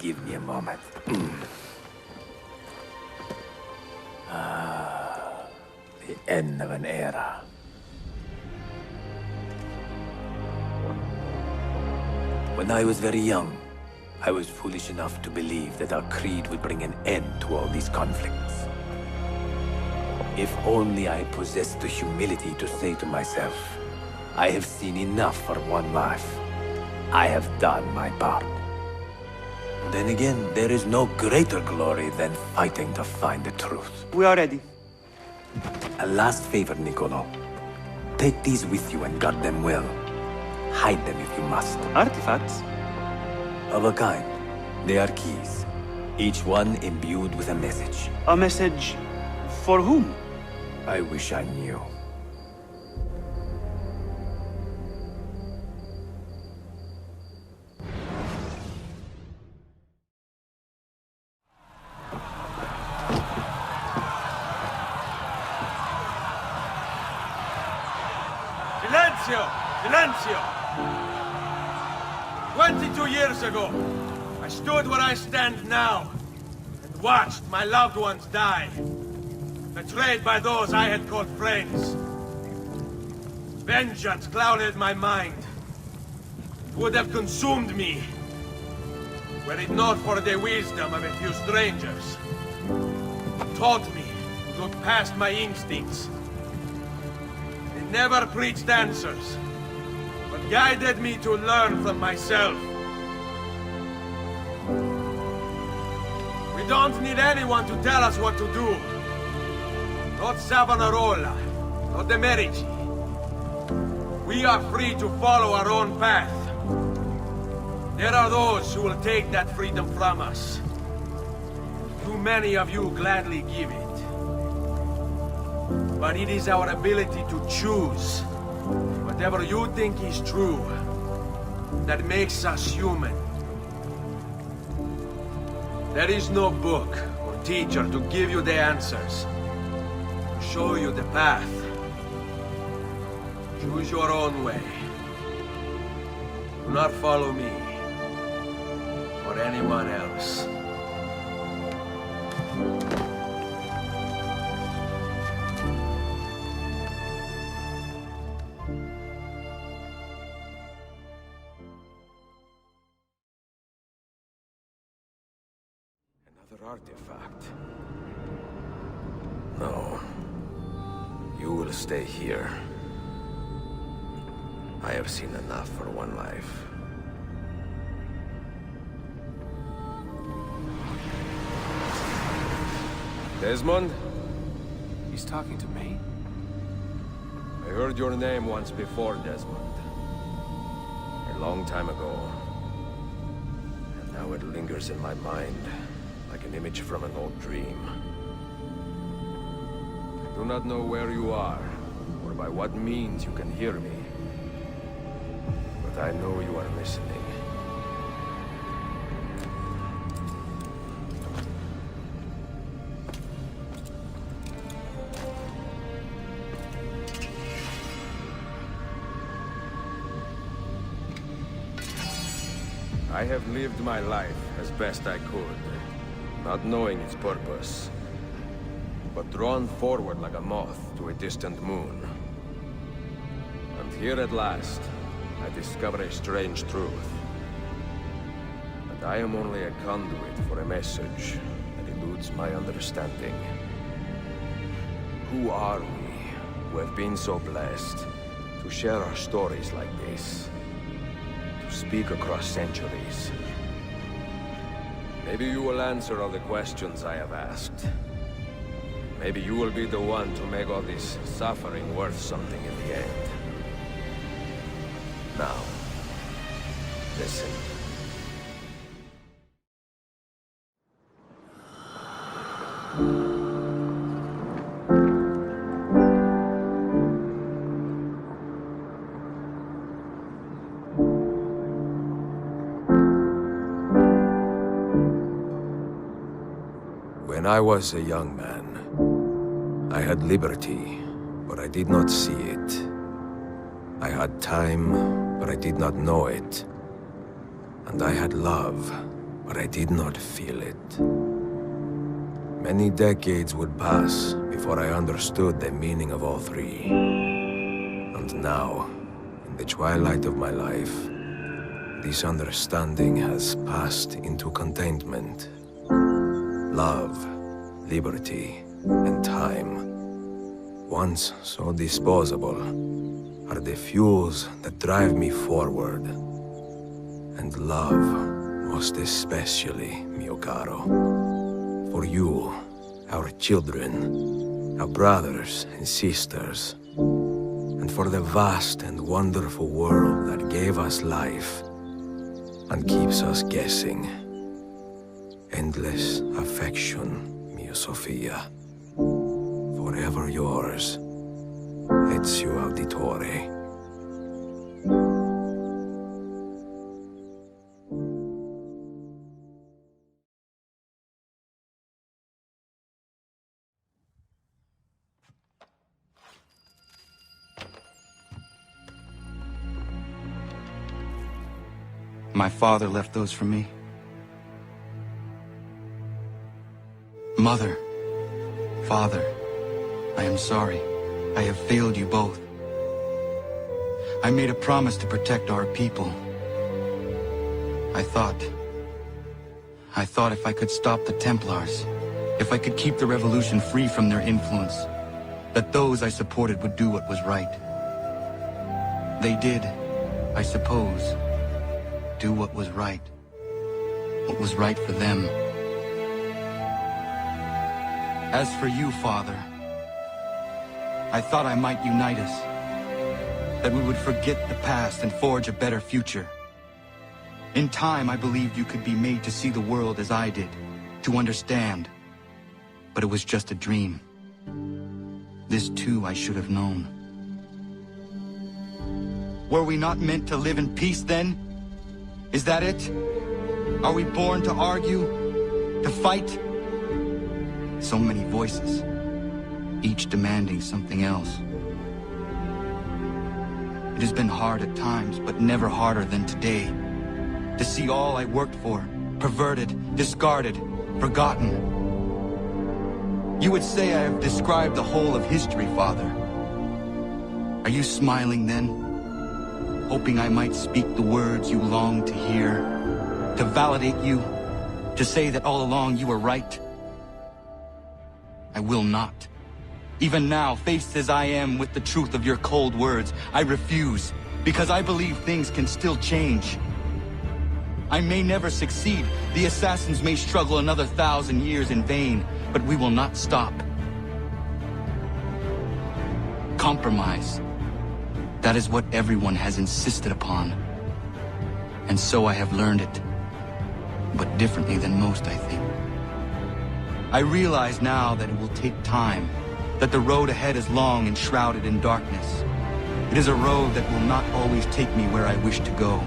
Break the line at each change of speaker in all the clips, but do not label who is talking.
Give me a moment. The end of an era. When I was very young, I was foolish enough to believe that our creed would bring an end to all these conflicts. If only I possessed the humility to say to myself, I have seen enough for one life. I have done my part. Then again, there is no greater glory than fighting to find the truth.
We are ready.
A last favor, Nicolo. Take these with you and guard them well. Hide them if you must.
Artifacts?
Of a kind. They are keys. Each one imbued with a message.
A message for whom?
I wish I knew.
Silencio! Silencio! 22 years ago, I stood where I stand now, and watched my loved ones die, betrayed by those I had called friends. Vengeance clouded my mind. It would have consumed me, were it not for the wisdom of a few strangers. Taught me to look past my instincts. They never preached answers, but guided me to learn from myself. We don't need anyone to tell us what to do. Not Savonarola, not the Medici. We are free to follow our own path. There are those who will take that freedom from us. Too many of you gladly give it. But it is our ability to choose whatever you think is true that makes us human. There is no book or teacher to give you the answers, to show you the path. Choose your own way. Do not follow me or anyone else. Another artifact.
No. You will stay here. I have seen enough for one life. Desmond?
He's talking to me?
I heard your name once before, Desmond. A long time ago. And now it lingers in my mind, like an image from an old dream. I do not know where you are, or by what means you can hear me. But I know you are listening. I have lived my life as best I could, not knowing its purpose, but drawn forward like a moth to a distant moon. And here at last, I discover a strange truth. And I am only a conduit for a message that eludes my understanding. Who are we, who have been so blessed to share our stories like this? To speak across centuries. Maybe you will answer all the questions I have asked. Maybe you will be the one to make all this suffering worth something in the end. Now, listen. When I was a young man, I had liberty, but I did not see it. I had time, but I did not know it. And I had love, but I did not feel it. Many decades would pass before I understood the meaning of all three. And now, in the twilight of my life, this understanding has passed into contentment. Love, liberty, and time, once so disposable, are the fuels that drive me forward. And love, most especially, mio caro. For you, our children, our brothers and sisters, and for the vast and wonderful world that gave us life and keeps us guessing. Endless affection, mia Sofia. Forever yours, Ezio Auditore.
My father left those for me. Mother, Father, I am sorry. I have failed you both. I made a promise to protect our people. I thought if I could stop the Templars, if I could keep the revolution free from their influence, that those I supported would do what was right. They did, I suppose, do what was right for them. As for you, Father, I thought I might unite us, that we would forget the past and forge a better future. In time, I believed you could be made to see the world as I did, to understand. But it was just a dream. This too I should have known. Were we not meant to live in peace then? Is that it? Are we born to argue? To fight? So many voices, each demanding something else. It has been hard at times, but never harder than today. To see all I worked for, perverted, discarded, forgotten. You would say I have described the whole of history, Father. Are you smiling then? Hoping I might speak the words you long to hear? To validate you? To say that all along you were right? I will not. Even now, faced as I am with the truth of your cold words, I refuse, because I believe things can still change. I may never succeed. The assassins may struggle another 1,000 years in vain, but we will not stop. Compromise. That is what everyone has insisted upon. And so I have learned it. But differently than most, I think. I realize now that it will take time, that the road ahead is long and shrouded in darkness. It is a road that will not always take me where I wish to go.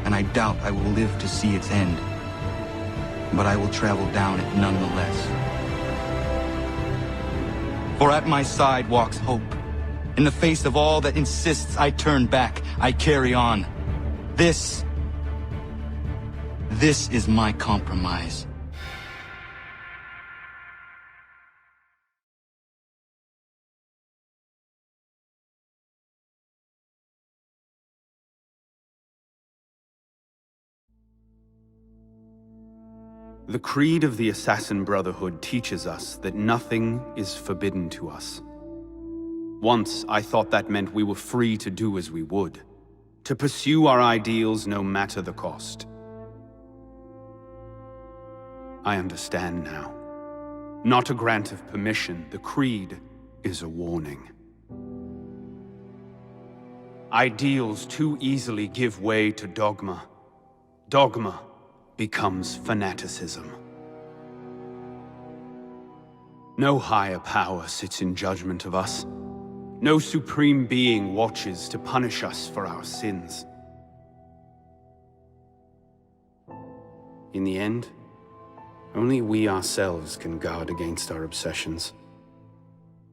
And I doubt I will live to see its end. But I will travel down it nonetheless. For at my side walks hope. In the face of all that insists I turn back, I carry on. This is my compromise.
The creed of the Assassin Brotherhood teaches us that nothing is forbidden to us. Once, I thought that meant we were free to do as we would, to pursue our ideals no matter the cost. I understand now. Not a grant of permission, the creed is a warning. Ideals too easily give way to dogma. Dogma becomes fanaticism. No higher power sits in judgment of us. No supreme being watches to punish us for our sins. In the end, only we ourselves can guard against our obsessions.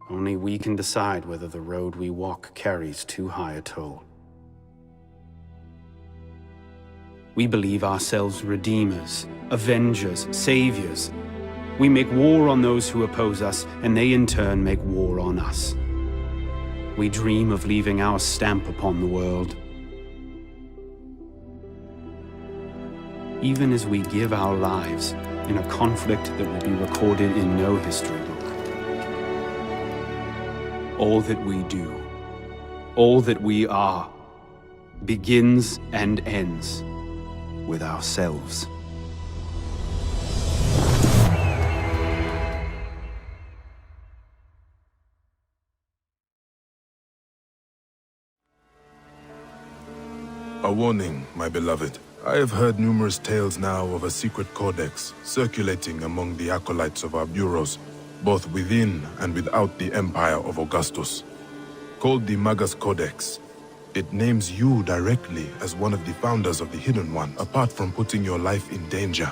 Only we can decide whether the road we walk carries too high a toll. We believe ourselves redeemers, avengers, saviors. We make war on those who oppose us, and they in turn make war on us. We dream of leaving our stamp upon the world. Even as we give our lives in a conflict that will be recorded in no history book. All that we do, all that we are, begins and ends with ourselves.
A warning, my beloved. I have heard numerous tales now of a secret codex circulating among the acolytes of our bureaus, both within and without the Empire of Augustus. Called the Magus Codex, it names you directly as one of the founders of the Hidden One, apart from putting your life in danger.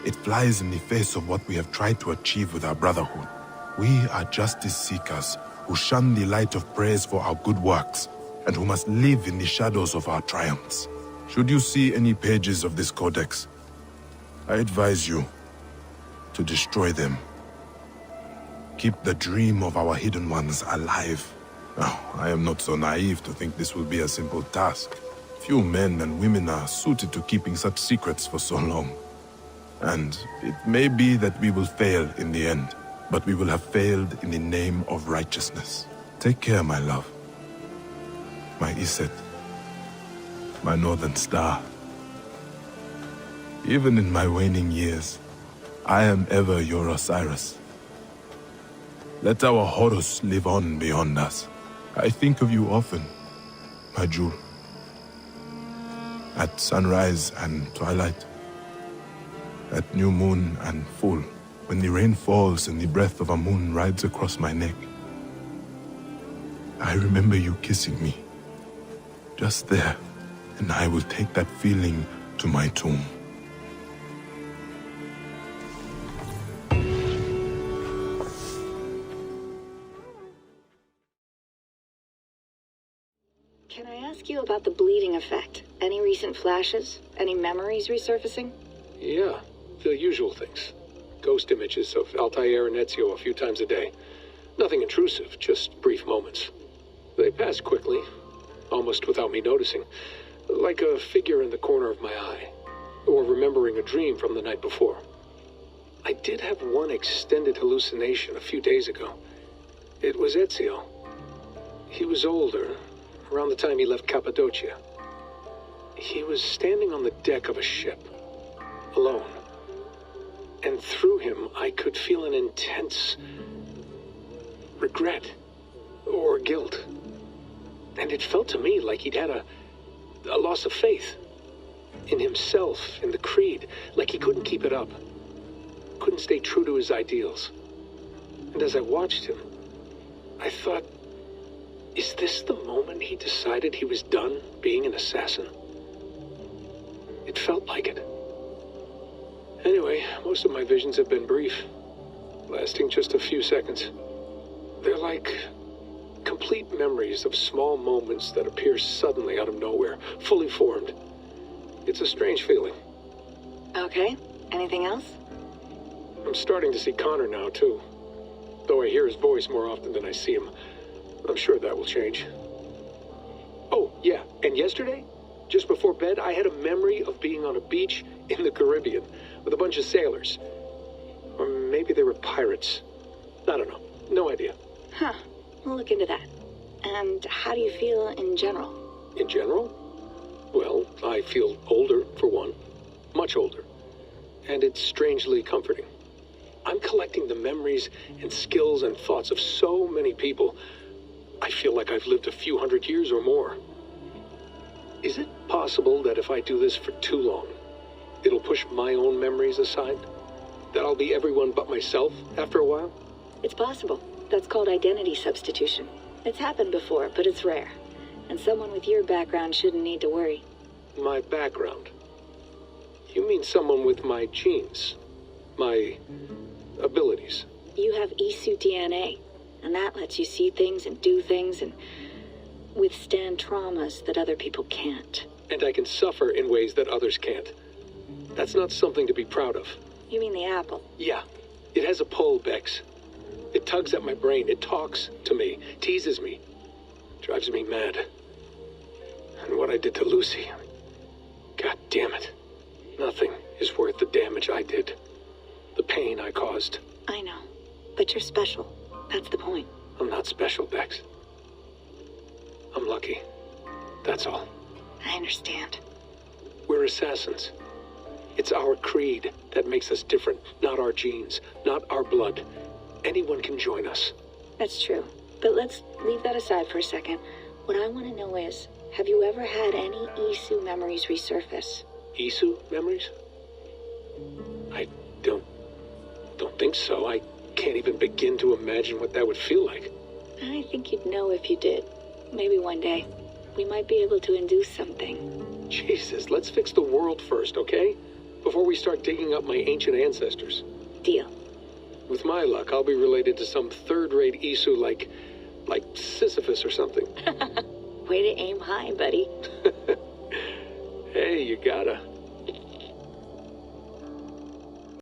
It flies in the face of what we have tried to achieve with our brotherhood. We are justice seekers who shun the light of praise for our good works, and who must live in the shadows of our triumphs. Should you see any pages of this codex, I advise you to destroy them. Keep the dream of our Hidden Ones alive. Now, I am not so naive to think this will be a simple task. Few men and women are suited to keeping such secrets for so long. And it may be that we will fail in the end, but we will have failed in the name of righteousness. Take care, my love. My Iset. My Northern Star. Even in my waning years, I am ever your Osiris. Let our Horus live on beyond us. I think of you often, my jewel. At sunrise and twilight. At new moon and full, when the rain falls and the breath of a moon rides across my neck. I remember you kissing me. Just there, and I will take that feeling to my tomb.
Can I ask you about the bleeding effect? Any recent flashes? Any memories resurfacing?
Yeah, the usual things. Ghost images of Altair and Ezio a few times a day. Nothing intrusive, just brief moments. They pass quickly, almost without me noticing. Like a figure in the corner of my eye. Or remembering a dream from the night before. I did have one extended hallucination a few days ago. It was Ezio. He was older, around the time he left Cappadocia. He was standing on the deck of a ship, alone. And through him, I could feel an intense regret or guilt. And it felt to me like he'd had a loss of faith in himself, in the Creed, like he couldn't keep it up, couldn't stay true to his ideals. And as I watched him, I thought, is this the moment he decided he was done being an assassin? It felt like it. Anyway, most of my visions have been brief, lasting just a few seconds. They're like complete memories of small moments that appear suddenly out of nowhere, fully formed. It's a strange feeling.
Okay. Anything else?
I'm starting to see Connor now, too. Though I hear his voice more often than I see him. I'm sure that will change. Oh, yeah, and yesterday, just before bed, I had a memory of being on a beach in the Caribbean with a bunch of sailors. Or maybe they were pirates. I don't know. No idea.
Huh. We'll look into that. And how do you feel in general?
In general? Well, I feel older, for one. Much older. And it's strangely comforting. I'm collecting the memories and skills and thoughts of so many people. I feel like I've lived a few hundred years or more. Is it possible that if I do this for too long, it'll push my own memories aside? That I'll be everyone but myself after a while?
It's possible. That's called identity substitution. It's happened before, but it's rare. And someone with your background shouldn't need to worry.
My background? You mean someone with my genes? My abilities?
You have Isu DNA, and that lets you see things and do things and withstand traumas that other people can't.
And I can suffer in ways that others can't. That's not something to be proud of.
You mean the apple?
Yeah, it has a pull, Bex. It tugs at my brain, it talks to me, teases me, drives me mad. And what I did to Lucy, God damn it. Nothing is worth the damage I did. The pain I caused.
I know, but you're special. That's the point.
I'm not special, Bex. I'm lucky. That's all.
I understand.
We're assassins. It's our creed that makes us different, not our genes, not our blood. Anyone can join us.
That's true. But let's leave that aside for a second. What I want to know is, have you ever had any Isu memories resurface?
Isu memories? I don't think so. I can't even begin to imagine what that would feel like.
I think you'd know if you did. Maybe one day. We might be able to induce something.
Jesus, let's fix the world first, okay? Before we start digging up my ancient ancestors.
Deal.
With my luck, I'll be related to some third-rate Isu like Sisyphus or something.
Way to aim high, buddy.
Hey, you gotta.